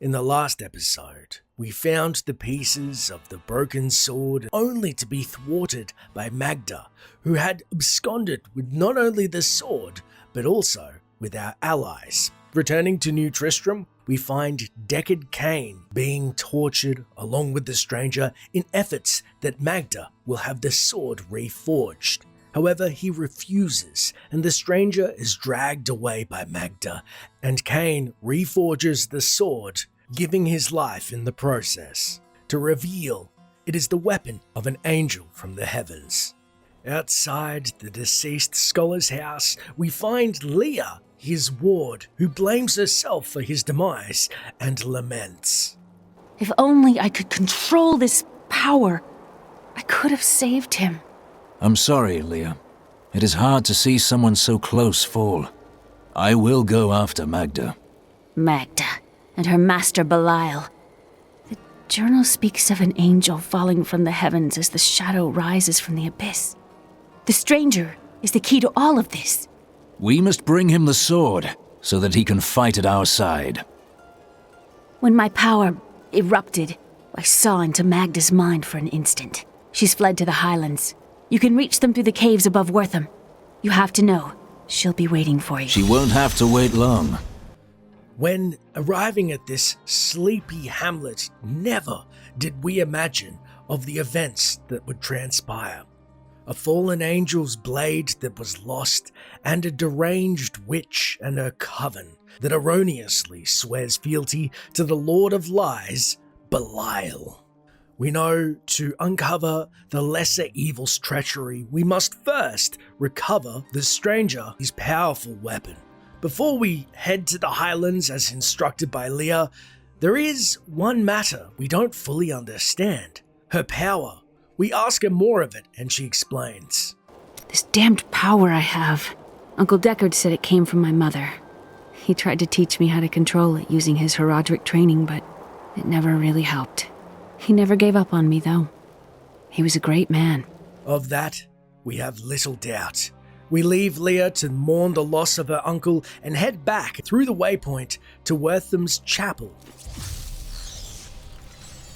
In the last episode, we found the pieces of the broken sword only to be thwarted by Magda, who had absconded with not only the sword, but also with our allies. Returning to New Tristram, we find Deckard Cain being tortured along with the stranger in efforts that Magda will have the sword reforged. However, he refuses, and the stranger is dragged away by Magda, and Cain reforges the sword, giving his life in the process, to reveal it is the weapon of an angel from the heavens. Outside the deceased scholar's house, we find Leah, his ward, who blames herself for his demise and laments. If only I could control this power, I could have saved him. I'm sorry, Leah. It is hard to see someone so close fall. I will go after Magda. Magda and her master Belial. The journal speaks of an angel falling from the heavens as the shadow rises from the abyss. The stranger is the key to all of this. We must bring him the sword, so that he can fight at our side. When my power erupted, I saw into Magda's mind for an instant. She's fled to the Highlands. You can reach them through the caves above Wortham. You have to know, she'll be waiting for you. She won't have to wait long. When arriving at this sleepy hamlet, never did we imagine of the events that would transpire. A fallen angel's blade that was lost, and a deranged witch and her coven that erroneously swears fealty to the Lord of Lies, Belial. We know to uncover the lesser evil's treachery, we must first recover the stranger, his powerful weapon. Before we head to the Highlands as instructed by Leah, there is one matter we don't fully understand. Her power. We ask her more of it, and she explains. This damned power I have. Uncle Deckard said it came from my mother. He tried to teach me how to control it using his Herodric training, but it never really helped. He never gave up on me, though. He was a great man. Of that, we have little doubt. We leave Leah to mourn the loss of her uncle and head back through the waypoint to Worthams Chapel.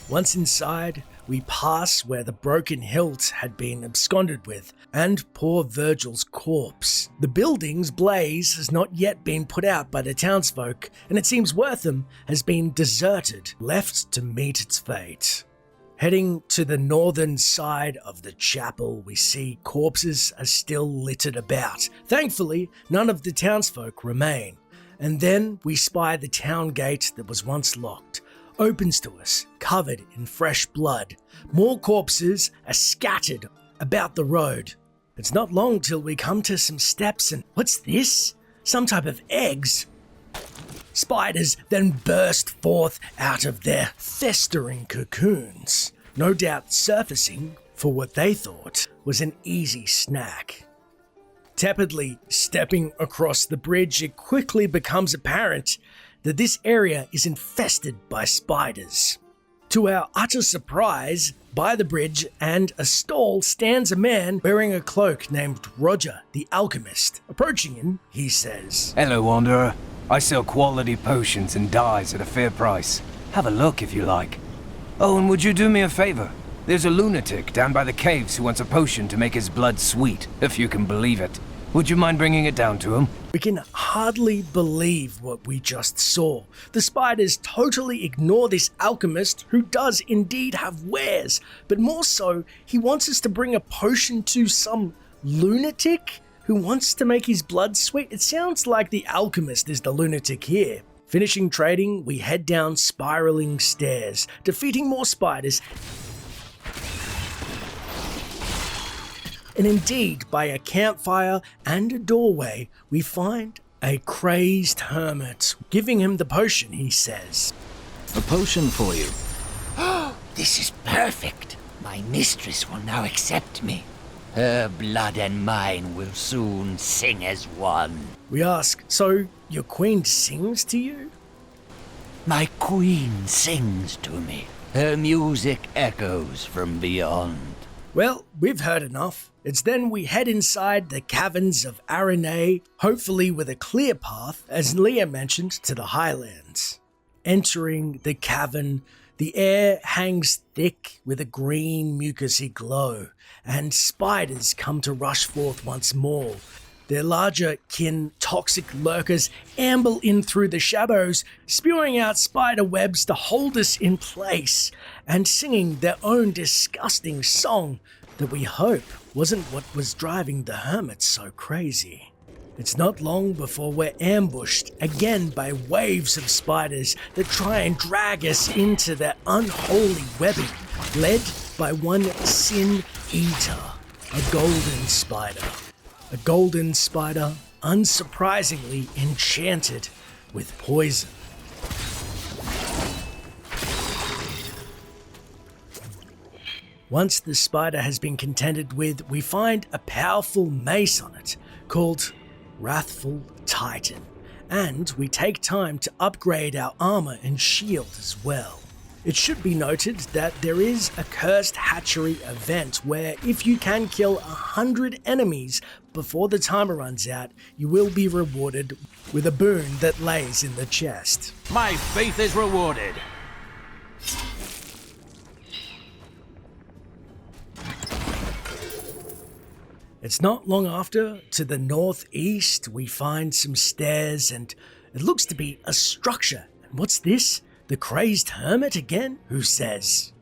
Once inside, we pass where the broken hilt had been absconded with, and poor Virgil's corpse. The building's blaze has not yet been put out by the townsfolk, and it seems Wortham has been deserted, left to meet its fate. Heading to the northern side of the chapel, we see corpses are still littered about. Thankfully, none of the townsfolk remain. And then we spy the town gate that was once locked. Opens to us, covered in fresh blood. More corpses are scattered about the road. It's not long till we come to some steps and what's this? Some type of eggs? Spiders then burst forth out of their festering cocoons, no doubt surfacing for what they thought was an easy snack. Tepidly stepping across the bridge, it quickly becomes apparent that this area is infested by spiders. To our utter surprise, by the bridge and a stall stands a man wearing a cloak named Roger the Alchemist. Approaching him, he says, "Hello, Wanderer. I sell quality potions and dyes at a fair price. Have a look if you like. Oh, and would you do me a favor? There's a lunatic down by the caves who wants a potion to make his blood sweet, if you can believe it. Would you mind bringing it down to him?" We can hardly believe what we just saw. The spiders totally ignore this alchemist who does indeed have wares, but more so, he wants us to bring a potion to some lunatic who wants to make his blood sweet. It sounds like the alchemist is the lunatic here. Finishing trading, we head down spiraling stairs, defeating more spiders. And indeed, by a campfire and a doorway, we find a crazed hermit. Giving him the potion, he says, A potion for you. This is perfect. My mistress will now accept me. Her blood and mine will soon sing as one. We ask, so your queen sings to you? My queen sings to me. Her music echoes from beyond. Well, we've heard enough. It's then we head inside the caverns of Aranay, hopefully with a clear path, as Leah mentioned, to the Highlands. Entering the cavern, the air hangs thick with a green mucousy glow, and spiders come to rush forth once more. Their larger kin, toxic lurkers, amble in through the shadows, spewing out spider webs to hold us in place, and singing their own disgusting song that we hope wasn't what was driving the hermits so crazy. It's not long before we're ambushed again by waves of spiders that try and drag us into their unholy webbing, led by one Sin Eater, a golden spider. A golden spider, unsurprisingly enchanted with poison. Once the spider has been contended with, we find a powerful mace on it called Wrathful Titan, and we take time to upgrade our armor and shield as well. It should be noted that there is a cursed hatchery event where if you can kill 100 enemies before the timer runs out, you will be rewarded with a boon that lays in the chest. My faith is rewarded. It's not long after, to the northeast, we find some stairs and it looks to be a structure. And what's this? The crazed hermit again? Who says,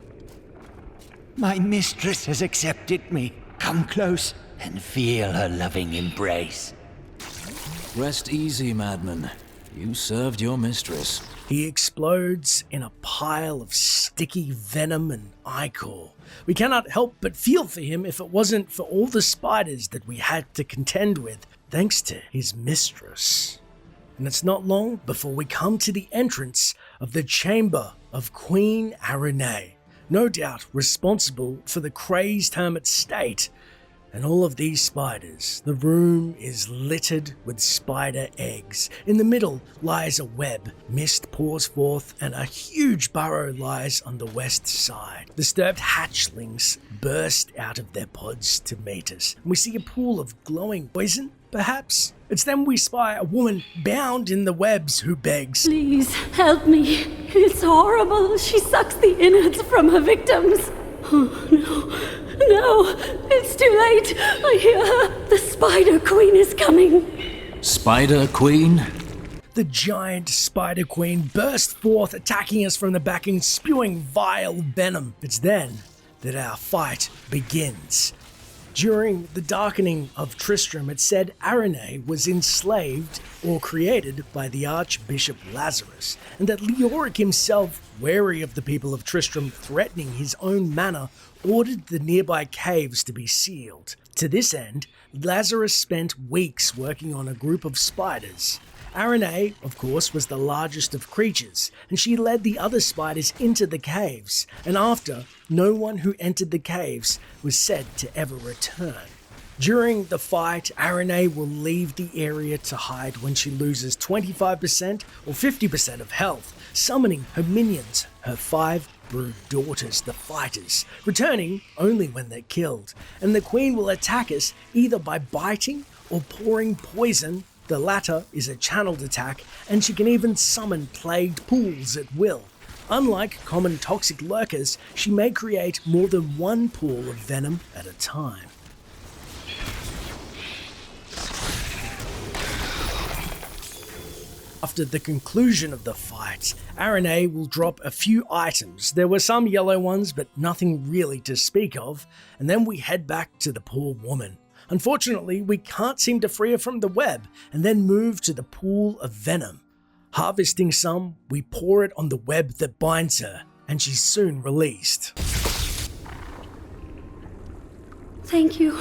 My mistress has accepted me. Come close and feel her loving embrace. Rest easy, madman. You served your mistress. He explodes in a pile of sticky venom and ichor. We cannot help but feel for him if it wasn't for all the spiders that we had to contend with, thanks to his mistress. And it's not long before we come to the entrance of the chamber of Queen Arune, no doubt responsible for the crazed hermit's state. And all of these spiders, the room is littered with spider eggs. In the middle lies a web, mist pours forth, and a huge burrow lies on the west side. Disturbed hatchlings burst out of their pods to meet us. And we see a pool of glowing poison, perhaps? It's then we spy a woman bound in the webs who begs, Please, help me. It's horrible. She sucks the innards from her victims. Oh, no, it's too late. I hear her. The Spider Queen is coming. Spider Queen? The giant Spider Queen burst forth, attacking us from the back and spewing vile venom. It's then that our fight begins. During the darkening of Tristram, it said Arune was enslaved or created by the Archbishop Lazarus, and that Leoric himself, wary of the people of Tristram threatening his own manor, ordered the nearby caves to be sealed. To this end, Lazarus spent weeks working on a group of spiders. Arune, of course, was the largest of creatures, and she led the other spiders into the caves, and after, no one who entered the caves was said to ever return. During the fight, Arune will leave the area to hide when she loses 25% or 50% of health, summoning her minions, her 5 brood daughters, the fighters, returning only when they're killed, and the queen will attack us either by biting or pouring poison. The latter is a channeled attack, and she can even summon plagued pools at will. Unlike common toxic lurkers, she may create more than one pool of venom at a time. After the conclusion of the fight, Arune will drop a few items. There were some yellow ones, but nothing really to speak of, and then we head back to the poor woman. Unfortunately, we can't seem to free her from the web, and then move to the pool of venom. Harvesting some, we pour it on the web that binds her, and she's soon released. Thank you.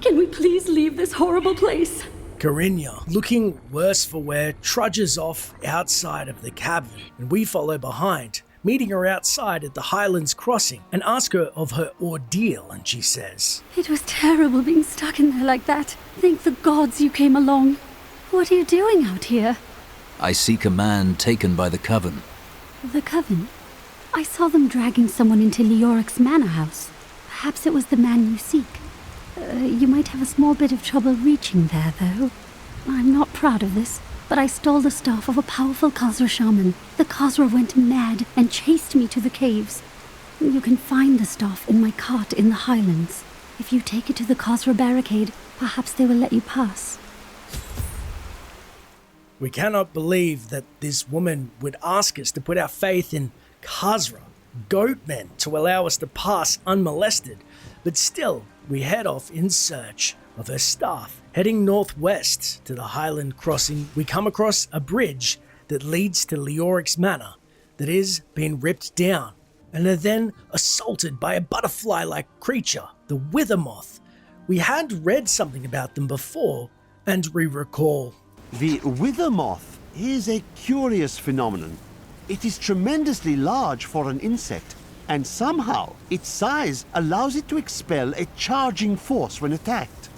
Can we please leave this horrible place? Carinya, looking worse for wear, trudges off outside of the cavern, and we follow behind, meeting her outside at the Highlands Crossing and ask her of her ordeal, and she says, It was terrible being stuck in there like that. Thank the gods you came along. What are you doing out here? I seek a man taken by the Coven. The Coven? I saw them dragging someone into Leoric's manor house. Perhaps it was the man you seek. You might have a small bit of trouble reaching there, though. I'm not proud of this. but I stole the staff of a powerful Khazra shaman. The Khazra went mad and chased me to the caves. You can find the staff in my cart in the Highlands. If you take it to the Khazra barricade, perhaps they will let you pass. We cannot believe that this woman would ask us to put our faith in Khazra, goatmen, to allow us to pass unmolested, but still, we head off in search of her staff. Heading northwest to the Highlands Crossing, we come across a bridge that leads to Leoric's Manor that is being ripped down, and are then assaulted by a butterfly-like creature, the Wither Moth. We had read something about them before, and we recall. The Wither Moth is a curious phenomenon. It is tremendously large for an insect, and somehow its size allows it to expel a charging force when attacked.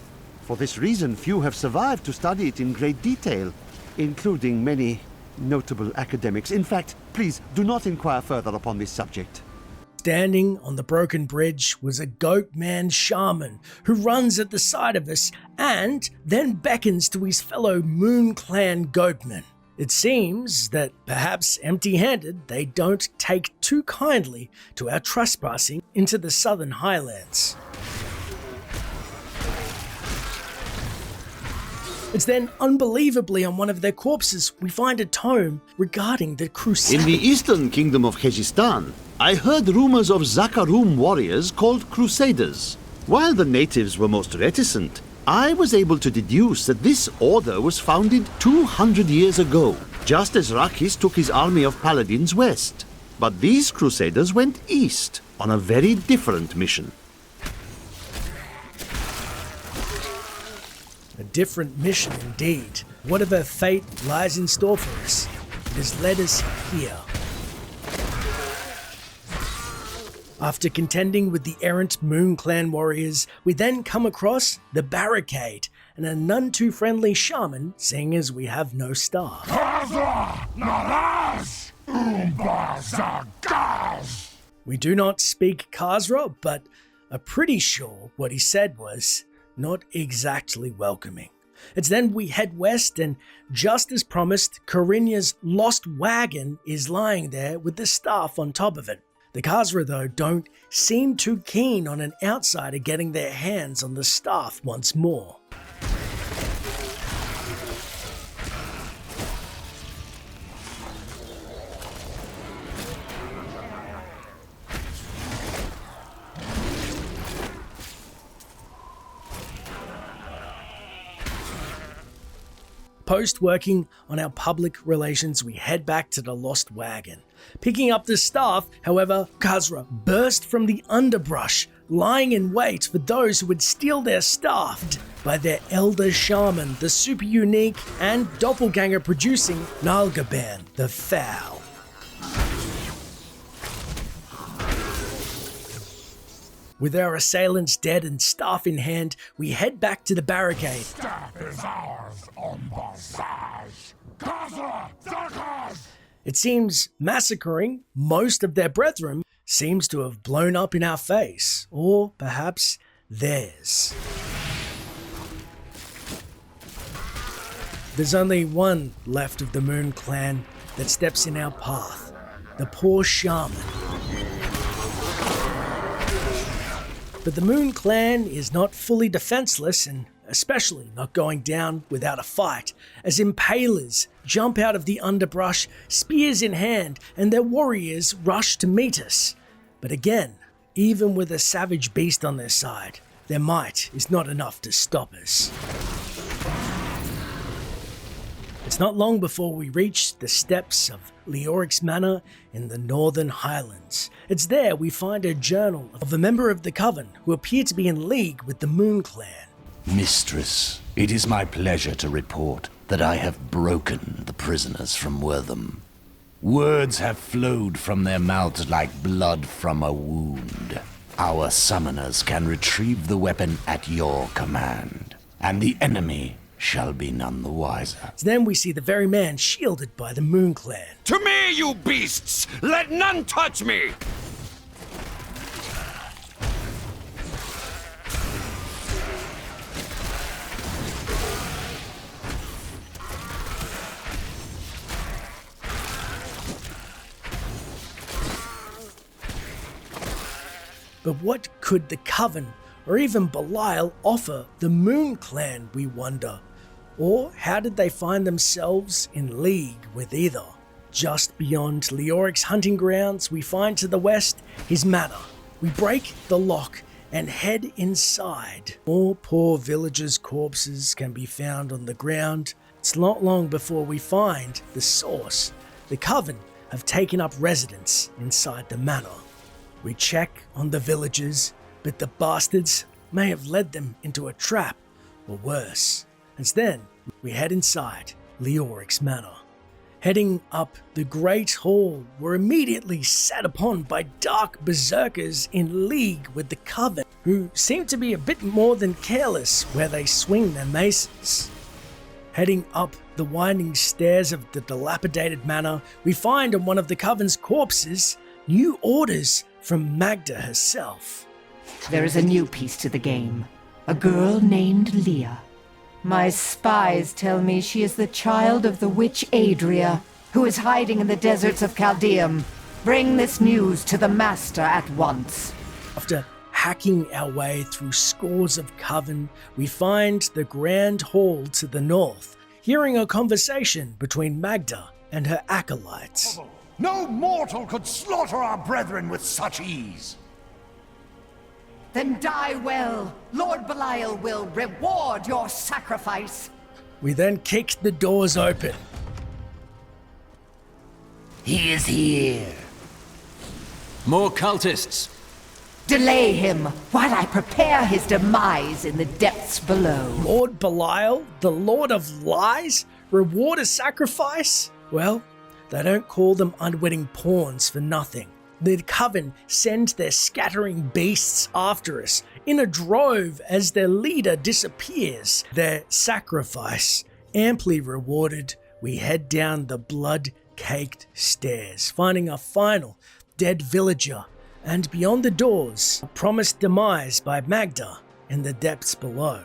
For this reason, few have survived to study it in great detail, including many notable academics. In fact, please do not inquire further upon this subject. Standing on the broken bridge was a goat-man shaman who runs at the side of us and then beckons to his fellow Moon Clan goatmen. It seems that perhaps empty-handed, they don't take too kindly to our trespassing into the southern highlands. It's then, unbelievably, on one of their corpses, we find a tome regarding the Crusade. In the eastern kingdom of Khezistan, I heard rumors of Zakarum warriors called Crusaders. While the natives were most reticent, I was able to deduce that this order was founded 200 years ago, just as Rakis took his army of paladins west. But these Crusaders went east on a very different mission. A different mission indeed. Whatever fate lies in store for us, it has led us here. After contending with the errant Moon Clan warriors, we then come across the barricade and a none too friendly shaman, seeing as we have no staff. We do not speak Khazra, but are pretty sure what he said was not exactly welcoming. It's then we head west, and just as promised, Corinya's lost wagon is lying there with the staff on top of it. The Khazra, though, don't seem too keen on an outsider getting their hands on the staff once more. Post working on our public relations, we head back to the lost wagon. Picking up the staff, however, Khazra burst from the underbrush, lying in wait for those who would steal their staff by their elder shaman, the super unique and doppelganger producing Nalgaban the Foul. With our assailants dead and staff in hand, we head back to the barricade. Staff is ours on passage. Khazra, Zarkaz! It seems massacring most of their brethren seems to have blown up in our face, or perhaps theirs. There's only one left of the Moon Clan that steps in our path, the poor shaman. But the Moon Clan is not fully defenseless, and especially not going down without a fight, as impalers jump out of the underbrush, spears in hand, and their warriors rush to meet us. But again, even with a savage beast on their side, their might is not enough to stop us. It's not long before we reach the steps of Leoric's Manor in the Northern Highlands. It's there we find a journal of a member of the Coven who appear to be in league with the Moon Clan. Mistress, it is my pleasure to report that I have broken the prisoners from Wortham. Words have flowed from their mouths like blood from a wound. Our summoners can retrieve the weapon at your command, and the enemy shall be none the wiser. Then we see the very man shielded by the Moon Clan. To me, you beasts! Let none touch me! But what could the Coven or even Belial offer the Moon Clan, we wonder? Or how did they find themselves in league with either? Just beyond Leoric's hunting grounds, we find to the west his manor. We break the lock and head inside. More poor villagers' corpses can be found on the ground. It's not long before we find the source. The Coven have taken up residence inside the manor. We check on the villagers, but the bastards may have led them into a trap, or worse. And then we head inside Leoric's manor. Heading up the Great Hall, we're immediately set upon by dark berserkers in league with the Coven, who seem to be a bit more than careless where they swing their maces. Heading up the winding stairs of the dilapidated manor, we find on one of the Coven's corpses new orders from Magda herself. There is a new piece to the game. A girl named Leah. My spies tell me she is the child of the witch Adria, who is hiding in the deserts of Chaldeum. Bring this news to the Master at once. After hacking our way through scores of Coven, we find the Grand Hall to the north, hearing a conversation between Magda and her acolytes. No mortal could slaughter our brethren with such ease. Then die well. Lord Belial will reward your sacrifice. We then kick the doors open. He is here. More cultists! Delay him while I prepare his demise in the depths below. Lord Belial, the Lord of Lies, reward a sacrifice? Well, they don't call them unwitting pawns for nothing. The Coven send their scattering beasts after us in a drove as their leader disappears. Their sacrifice amply rewarded, we head down the blood-caked stairs, finding a final dead villager, and beyond the doors, a promised demise by Magda in the depths below.